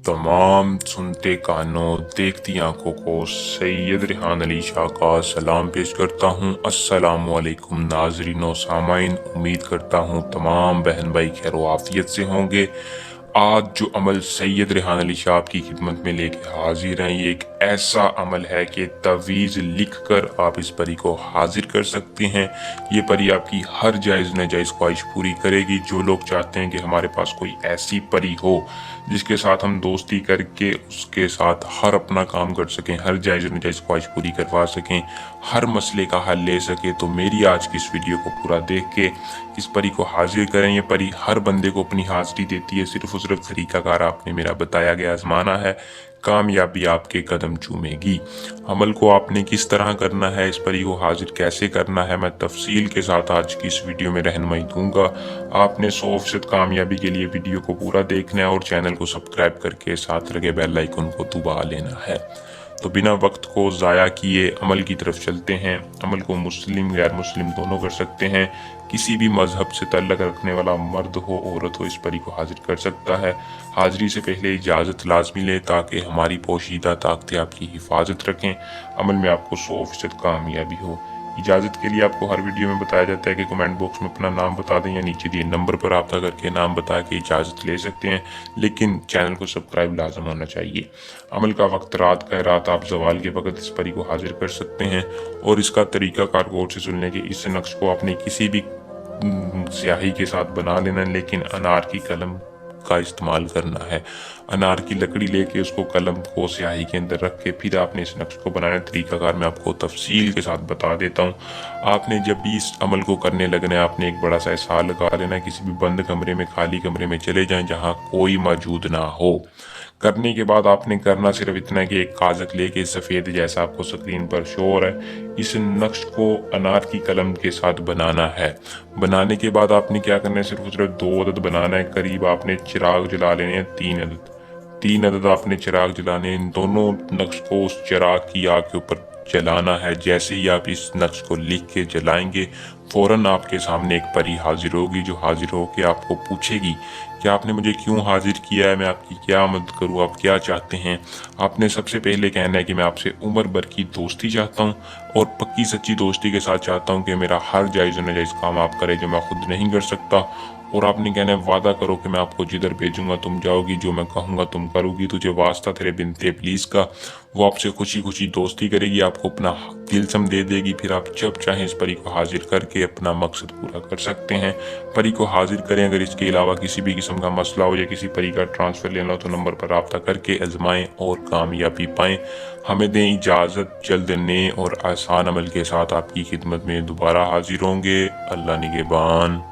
तमाम सुनते कानों देखती आंखों को सैयद रिहान अली शाह का सलाम पेश करता हूँ। अस्सलामुअलैकुम नाजरीन व सामाइन, उम्मीद करता हूँ तमाम बहन भाई खैर आफियत से होंगे। आज जो अमल सैयद रिहान अली शाह की खिदमत में लेके हाजिर हैं, ये एक ऐसा अमल है कि तवीज़ लिख कर आप इस परी को हाजिर कर सकते हैं। ये परी आपकी हर जायज़ नाजायज़ ख्वाहिश पूरी करेगी। जो लोग चाहते हैं कि हमारे पास कोई ऐसी परी हो जिसके साथ हम दोस्ती करके उसके साथ हर अपना काम कर सकें, हर जायज़ नाजायज़ ख्वाहिश पूरी करवा सकें, हर मसले का हल ले सके, तो मेरी आज की इस वीडियो को पूरा देख के इस परी को हाजिर करें। ये परी हर बंदे को अपनी हाजिरी देती है, सिर्फ और सिर्फ तरीकाकार आपने मेरा बताया गया आजमाना है, कामयाबी आपके कदम चूमेगी। अमल को आपने किस तरह करना है, इस परी को हाजिर कैसे करना है, मैं तफसील के साथ आज की इस वीडियो में रहनुमाई दूंगा। आपने 100% कामयाबी के लिए वीडियो को पूरा देखना है और चैनल को सब्सक्राइब करके साथ लगे बेल आइकन को दबा लेना है। तो बिना वक्त को ज़ाया किए अमल की तरफ चलते हैं। अमल को मुस्लिम गैर मुस्लिम दोनों कर सकते हैं। किसी भी मजहब से तल्लक रखने वाला मर्द हो औरत हो इस परी को हाजिर कर सकता है। हाजिरी से पहले इजाज़त लाजमी ले ताकि हमारी पोशीदा ताकतें आपकी हिफाजत रखें, अमल में आपको 100% कामयाबी हो। इजाज़त के लिए आपको हर वीडियो में बताया जाता है कि कमेंट बॉक्स में अपना नाम बता दें या नीचे दिए नंबर पर रब्ता करके नाम बता के इजाज़त ले सकते हैं, लेकिन चैनल को सब्सक्राइब लाजम होना चाहिए। अमल का वक्त रात का है, रात आप जवाल के वक्त इस परी को हाजिर कर सकते हैं और इसका तरीका कार गौर से सुनने के इस नक्श को अपने किसी भी स्याही के साथ बना लेना, लेकिन अनार की कलम का इस्तेमाल करना है। अनार की लकड़ी लेके उसको कलम को स्याही के अंदर रख के फिर आपने इस नक्श को बनाने तरीकाकार मैं आपको तफसील के साथ बता देता हूँ। आपने जब भी इस अमल को करने लगना है, आपने एक बड़ा सा एहसास लगा लेना है, किसी भी बंद कमरे में खाली कमरे में चले जाएं जहाँ कोई मौजूद ना हो। करने के बाद आपने करना सिर्फ इतना है कि एक कागज लेके सफ़ेद जैसा आपको स्क्रीन पर शो हो रहा है, इस नक्श को अनार की कलम के साथ बनाना है। बनाने के बाद आपने क्या करना है, सिर्फ 2 अदद बनाना है। करीब आपने चिराग जला लेने हैं 3 अदद आपने चिराग जलाने हैं। इन दोनों नक्श को उस चिराग की आग के ऊपर जलाना है। जैसे ही आप इस नक्श को लिख के जलाएंगे, फौरन आपके सामने एक परी हाजिर होगी जो हाजिर होकर आपको पूछेगी कि आपने मुझे क्यों हाजिर किया है, मैं आपकी क्या मदद करूं, आप क्या चाहते हैं। आपने सबसे पहले कहना है कि मैं आपसे उम्र भर की दोस्ती चाहता हूं और पक्की सच्ची दोस्ती के साथ चाहता हूं कि मेरा हर जायज़ नाजायज़ काम आप करें जो मैं खुद नहीं कर सकता। और आपने कहना है वादा करो कि मैं आपको जिधर भेजूंगा तुम जाओगी, जो मैं कहूँगा तुम करोगी, तुझे वास्ता तेरे बिनते प्लीज़ का। वो आपसे खुशी खुशी दोस्ती करेगी, आपको अपना तिलस्म दे देगी। फिर आप जब चाहें इस परी को हाजिर करके अपना मकसद पूरा कर सकते हैं। परी को हाजिर करें। अगर इसके अलावा किसी भी किस्म का मसला हो या किसी परी का ट्रांसफ़र लेना हो तो नंबर पर रब्ता करके आजमाएं और कामयाबी पाएं। हमें दें इजाज़त, जल्द नए और आसान अमल के साथ आपकी खिदमत में दोबारा हाजिर होंगे। अल्लाह निगहबान।